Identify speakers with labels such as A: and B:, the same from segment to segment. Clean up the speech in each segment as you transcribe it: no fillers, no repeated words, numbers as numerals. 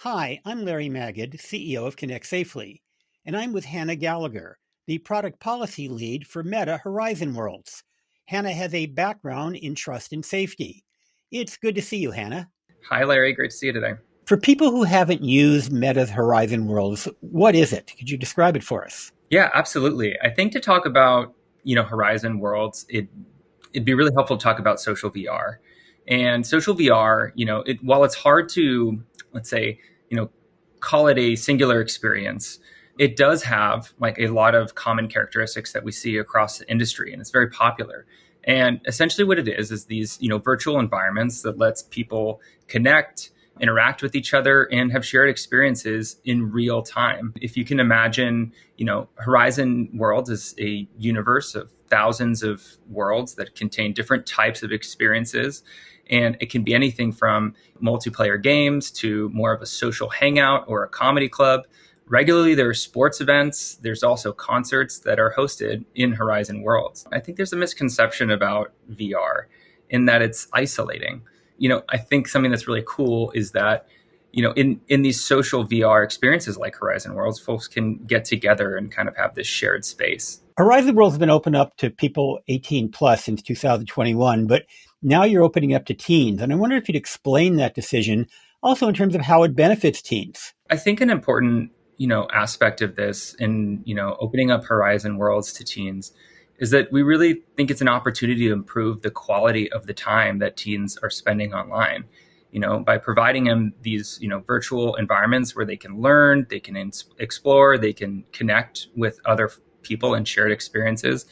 A: Hi, I'm Larry Magid, CEO of ConnectSafely, and I'm with Hannah Gallagher, the product policy lead for Meta Horizon Worlds. Hannah has a background in trust and safety. It's good to see you, Hannah.
B: Hi, Larry. Great to see you today.
A: For people who haven't used Meta's Horizon Worlds, what is it? Could you describe it for us?
B: Yeah, absolutely. I think to talk about, Horizon Worlds, it'd be really helpful to talk about social VR. And social VR, while it's hard to, let's say, you know, call it a singular experience, it does have like a lot of common characteristics that we see across the industry, and it's very popular. And essentially what it is these, virtual environments that lets people connect, interact with each other, and have shared experiences in real time. If you can imagine, Horizon Worlds is a universe of thousands of worlds that contain different types of experiences. And it can be anything from multiplayer games to more of a social hangout or a comedy club. Regularly, there are sports events. There's also concerts that are hosted in Horizon Worlds. I think there's a misconception about VR in that it's isolating. I think something that's really cool is that, in these social VR experiences like Horizon Worlds, folks can get together and kind of have this shared space.
A: Horizon Worlds has been open up to people 18 plus since 2021, but now you're opening up to teens. And I wonder if you'd explain that decision also in terms of how it benefits teens.
B: I think an important aspect of this in opening up Horizon Worlds to teens is that we really think it's an opportunity to improve the quality of the time that teens are spending online. By providing them these virtual environments where they can learn, they can explore, they can connect with other people and shared experiences.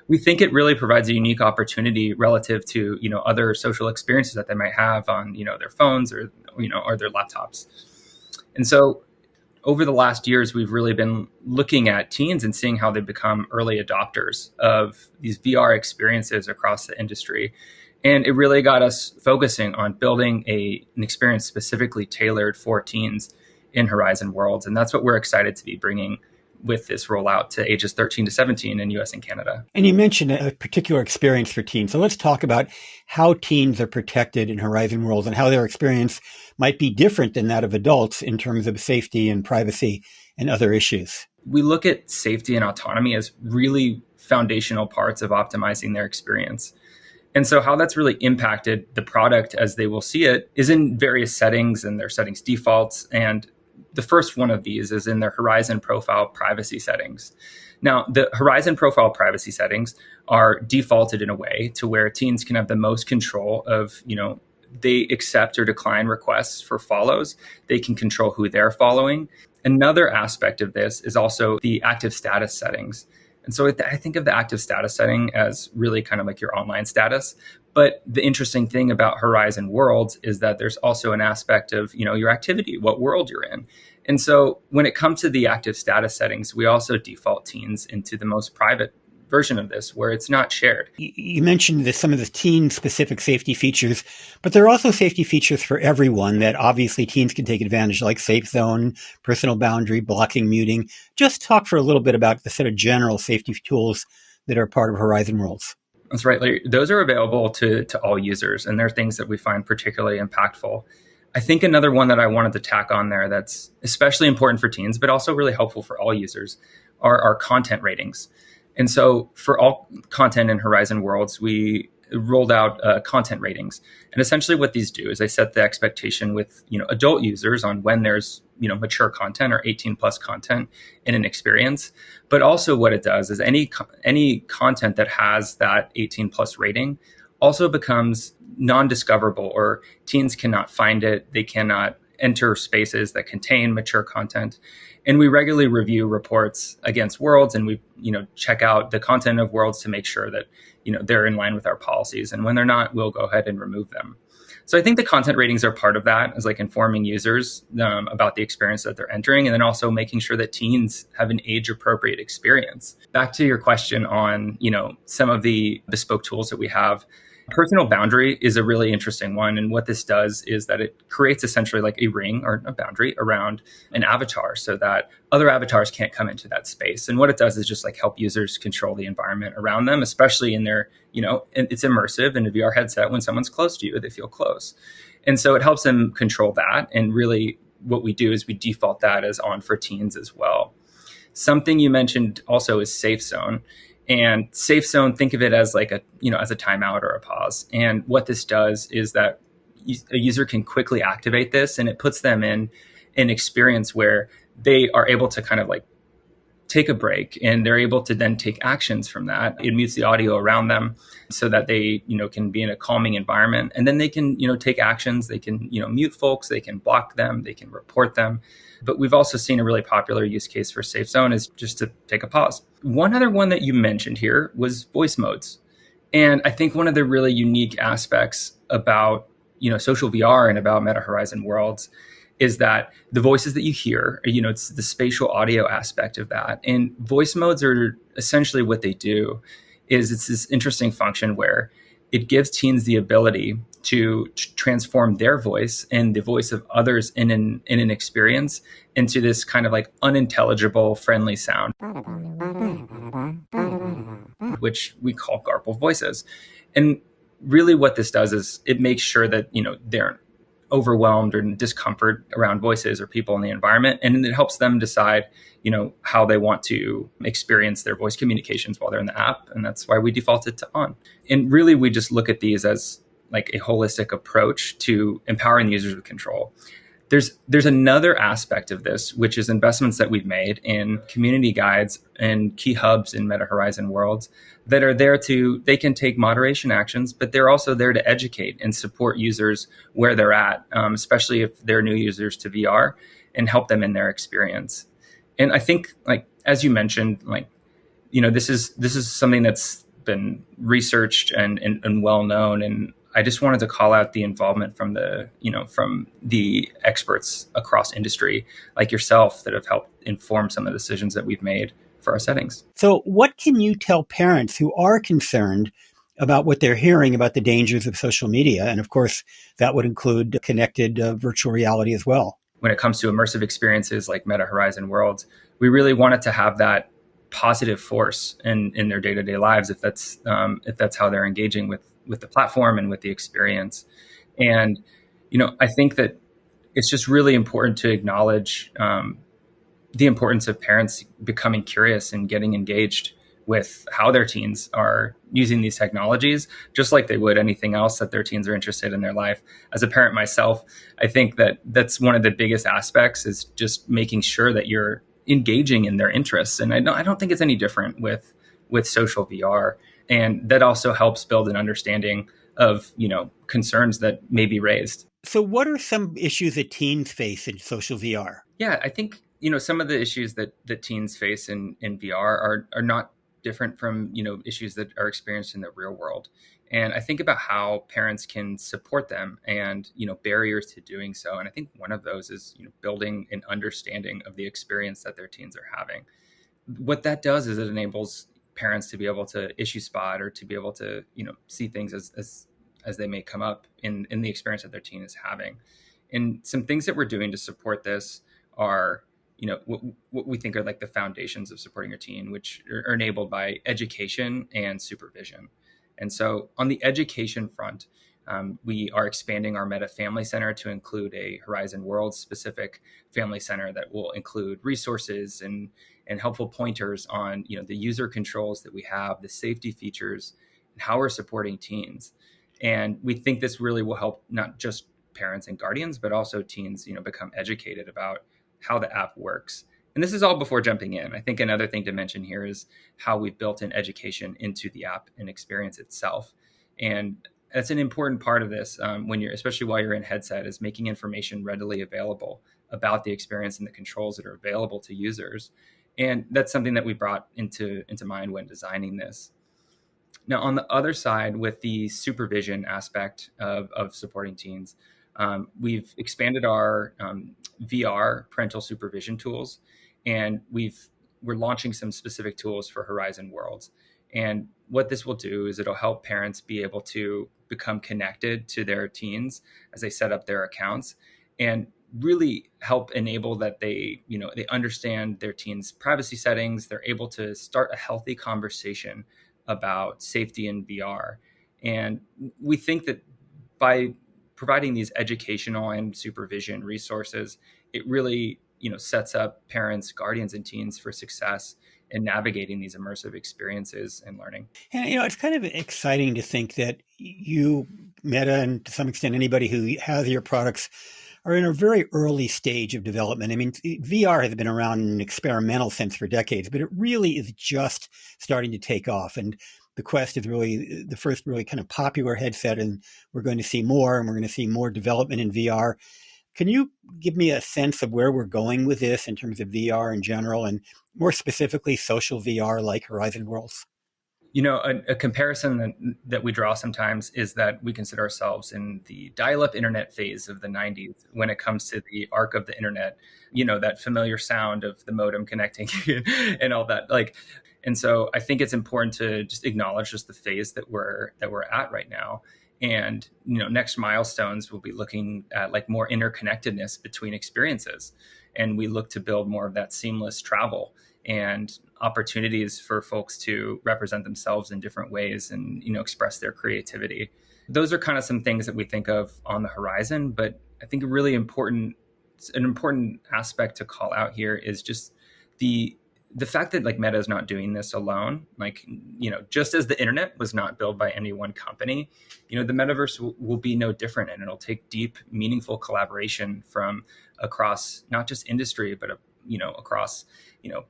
B: We think it really provides a unique opportunity relative to other social experiences that they might have on their phones or their laptops. And so over the last years, we've really been looking at teens and seeing how they become early adopters of these VR experiences across the industry. And it really got us focusing on building an experience specifically tailored for teens in Horizon Worlds. And that's what we're excited to be bringing with this rollout to ages 13 to 17 in US and Canada.
A: And you mentioned a particular experience for teens. So let's talk about how teens are protected in Horizon Worlds and how their experience might be different than that of adults in terms of safety and privacy and other issues.
B: We look at safety and autonomy as really foundational parts of optimizing their experience. And so how that's really impacted the product as they will see it is in various settings and their settings defaults. And the first one of these is in their Horizon profile privacy settings. Now, the Horizon profile privacy settings are defaulted in a way to where teens can have the most control of, they accept or decline requests for follows. They can control who they're following. Another aspect of this is also the active status settings. And so I think of the active status setting as really kind of like your online status. But the interesting thing about Horizon Worlds is that there's also an aspect of, your activity, what world you're in. And so when it comes to the active status settings, we also default teens into the most private version of this where it's not shared.
A: You mentioned some of the teen-specific safety features, but there are also safety features for everyone that obviously teens can take advantage, like safe zone, personal boundary, blocking, muting. Just talk for a little bit about the set of general safety tools that are part of Horizon Worlds.
B: That's right, Larry. Those are available to all users, and they're things that we find particularly impactful. I think another one that I wanted to tack on there that's especially important for teens, but also really helpful for all users are our content ratings. And so for all content in Horizon Worlds, we rolled out content ratings. And essentially what these do is they set the expectation with adult users on when there's mature content or 18 plus content in an experience. But also what it does is any content that has that 18 plus rating also becomes non-discoverable, or teens cannot find it. They cannot enter spaces that contain mature content. And we regularly review reports against Worlds, and we, check out the content of Worlds to make sure that, they're in line with our policies. And when they're not, we'll go ahead and remove them. So I think the content ratings are part of that, as like informing users about the experience that they're entering, and then also making sure that teens have an age-appropriate experience. Back to your question on, some of the bespoke tools that we have. Personal boundary is a really interesting one. And what this does is that it creates essentially like a ring or a boundary around an avatar so that other avatars can't come into that space. And what it does is just like help users control the environment around them, especially in their, it's immersive in a VR headset. When someone's close to you, they feel close. And so it helps them control that and really what we do is we default that as on for teens as well. Something you mentioned also is safe zone. And safe zone, think of it as like a, as a timeout or a pause. And what this does is that a user can quickly activate this, and it puts them in an experience where they are able to kind of like take a break, and they're able to then take actions from that. It mutes the audio around them so that they, can be in a calming environment, and then they can, take actions. They can, mute folks, they can block them, they can report them. But we've also seen a really popular use case for Safe Zone is just to take a pause. One other one that you mentioned here was voice modes. And I think one of the really unique aspects about, social VR and about Meta Horizon Worlds is that the voices that you hear, it's the spatial audio aspect of that. And voice modes are essentially what they do is it's this interesting function where it gives teens the ability to transform their voice and the voice of others in an experience into this kind of like unintelligible, friendly sound, which we call garbled voices. And really what this does is it makes sure that, they're overwhelmed or discomfort around voices or people in the environment. And it helps them decide, how they want to experience their voice communications while they're in the app. And that's why we default it to on. And really, we just look at these as like a holistic approach to empowering the users with control. There's another aspect of this, which is investments that we've made in community guides and key hubs in Meta Horizon Worlds that are there they can take moderation actions, but they're also there to educate and support users where they're at, especially if they're new users to VR, and help them in their experience. And I think, like, as you mentioned, like, this is something that's been researched and well known. And I just wanted to call out the involvement from the experts across industry like yourself that have helped inform some of the decisions that we've made for our settings.
A: So what can you tell parents who are concerned about what they're hearing about the dangers of social media? And of course, that would include connected virtual reality as well.
B: When it comes to immersive experiences like Meta Horizon Worlds, we really wanted to have that positive force in their day-to-day lives if that's how they're engaging with the platform and with the experience. And I think that it's just really important to acknowledge the importance of parents becoming curious and getting engaged with how their teens are using these technologies, just like they would anything else that their teens are interested in their life. As a parent myself, I think that that's one of the biggest aspects is just making sure that you're engaging in their interests. And I don't think it's any different with social VR. And that also helps build an understanding of, concerns that may be raised.
A: So what are some issues that teens face in social VR?
B: Yeah, I think, some of the issues that teens face in VR are not different from, issues that are experienced in the real world. And I think about how parents can support them and, barriers to doing so. And I think one of those is, building an understanding of the experience that their teens are having. What that does is it enables parents to be able to issue spot or to be able to, see things as they may come up in the experience that their teen is having. And some things that we're doing to support this are, what we think are like the foundations of supporting your teen, which are enabled by education and supervision. And so on the education front, we are expanding our Meta Family Center to include a Horizon World specific family center that will include resources and helpful pointers on, the user controls that we have, the safety features, and how we're supporting teens. And we think this really will help not just parents and guardians, but also teens, become educated about how the app works. And this is all before jumping in. I think another thing to mention here is how we've built in education into the app and experience itself. And that's an important part of this especially while you're in headset, is making information readily available about the experience and the controls that are available to users. And that's something that we brought into mind when designing this. Now, on the other side, with the supervision aspect of supporting teens, we've expanded our VR parental supervision tools, and we're launching some specific tools for Horizon Worlds. And what this will do is it'll help parents be able to become connected to their teens as they set up their accounts, and really help enable that they understand their teens' privacy settings. They're able to start a healthy conversation about safety in VR. And we think that by providing these educational and supervision resources, it really, sets up parents, guardians, and teens for success in navigating these immersive experiences and learning.
A: And, it's kind of exciting to think that you, Meta, and to some extent anybody who has your products are in a very early stage of development. I mean, VR has been around in an experimental sense for decades, but it really is just starting to take off. And the Quest is really the first really kind of popular headset, and we're going to see more, and we're going to see more development in VR. Can you give me a sense of where we're going with this in terms of VR in general, and more specifically, social VR like Horizon Worlds?
B: A comparison that we draw sometimes is that we consider ourselves in the dial-up internet phase of the 90s when it comes to the arc of the internet, that familiar sound of the modem connecting and all that. And so I think it's important to just acknowledge just the phase that we're at right now. And, next milestones will be looking at like more interconnectedness between experiences. And we look to build more of that seamless travel and opportunities for folks to represent themselves in different ways and, express their creativity. Those are kind of some things that we think of on the horizon. But I think an important aspect to call out here is just the fact that like Meta is not doing this alone. Just as the internet was not built by any one company, the metaverse will be no different, and it'll take deep, meaningful collaboration from across not just industry, but across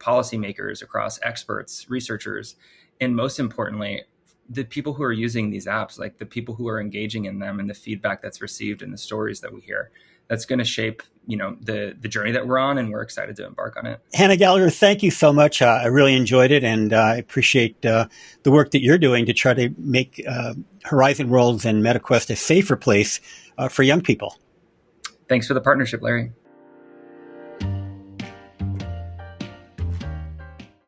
B: policymakers, across experts, researchers, and most importantly, the people who are using these apps, like the people who are engaging in them, and the feedback that's received and the stories that we hear. That's going to shape, the journey that we're on, and we're excited to embark on it.
A: Hannah Gallagher, thank you so much. I really enjoyed it, and I appreciate the work that you're doing to try to make Horizon Worlds and MetaQuest a safer place for young people.
B: Thanks for the partnership, Larry.